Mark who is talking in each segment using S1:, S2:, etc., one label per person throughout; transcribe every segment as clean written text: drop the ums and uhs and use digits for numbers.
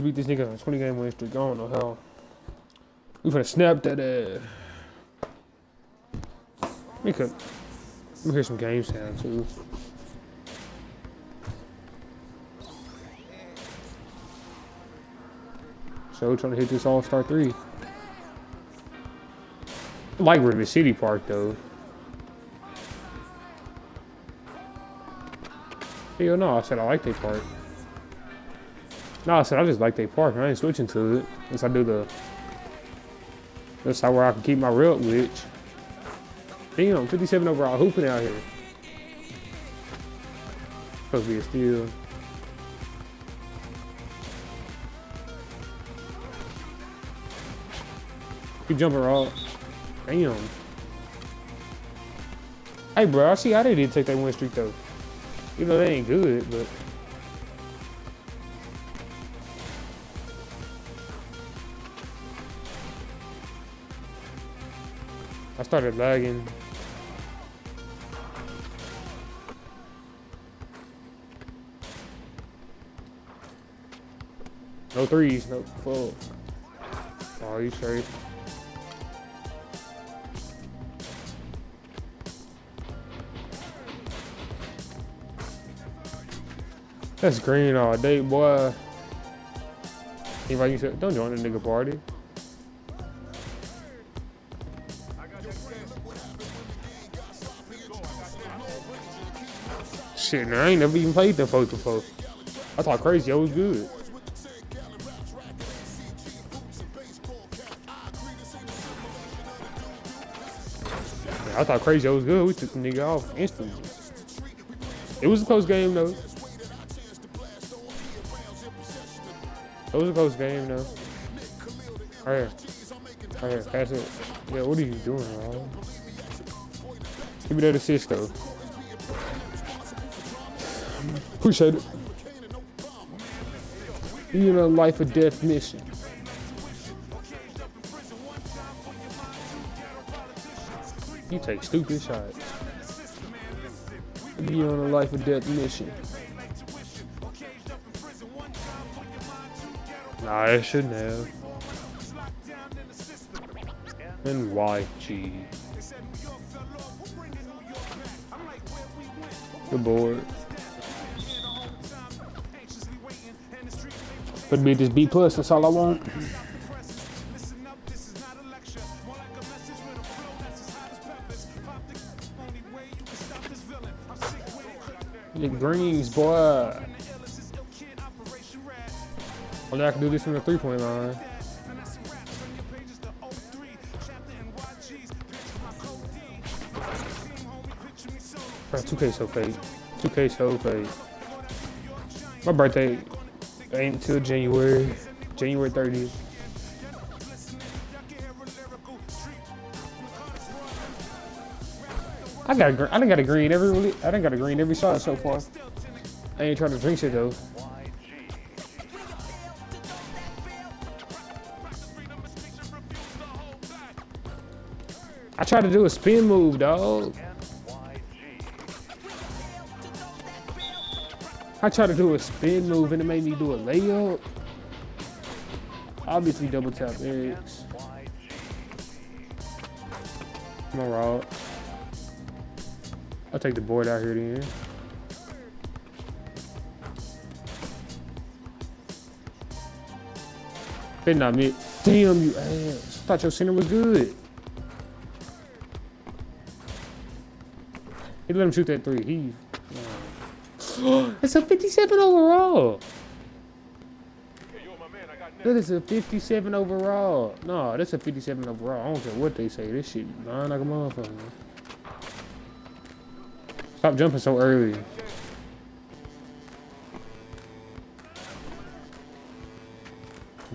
S1: beat this nigga on a 20 game win streak. I don't know how. We finna snap that ass. Let me hear some game sound too. So trying to hit this All-Star 3. I like Rivet City Park though. Hell no, I said I like they park. No, I said I just like they park. I ain't switching to it. Unless I do the... That's how where I can keep my real glitch. Damn, 57 overall hooping out here. Supposed to be a steal. Keep jumping raw. Damn. Hey bro, I see how they did take that win streak though. You know, they ain't good, but... I started lagging. No threes, no full. Oh, you straight. That's green all day, boy. Anybody you said, don't join the nigga party. Shit, man, I ain't never even played them folks before. I thought Crazy O was good. Man, I thought Crazy O was good. We took the nigga off instantly. It was a close game though. It was a close game though. Right here. Right here, pass it. Yeah, what are you doing, bro? Give me that assist though. Appreciate it. You in a life or death mission. You take stupid shots. You on a life or death mission. Nah, I shouldn't have. NYG. Good board. Could be this B+, that's all I want. The greens, boy. Only I can do this from the 3-point line. Bro, 2K so fake. 2K so fake. My birthday ain't until January 30th. I done got a green every shot so far. I ain't trying to drink it though. I tried to do a spin move, dog. I tried to do a spin move and it made me do a layup. Obviously double tap X. Come on, Rob. I'll take the board out here then. Better not miss. Damn you ass. I thought your center was good. He let him shoot that 3. It's a 57 overall. That is a 57 overall. No, that's a 57 overall. I don't care what they say. This shit lying like a motherfucker. Stop jumping so early.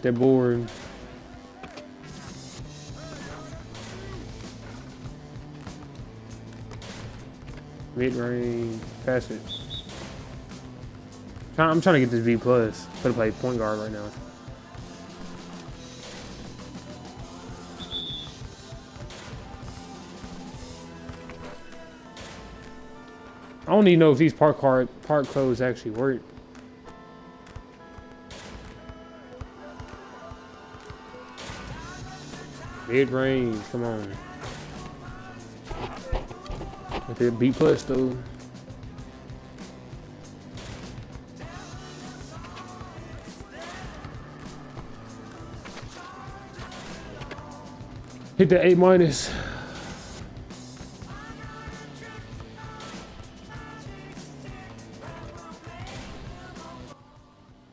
S1: That board. Mid-range. Pass it. I'm trying to get this B+. Better play point guard right now. I don't even know if these park clothes actually work. Mid range, come on. If it B plus though. Hit the A minus.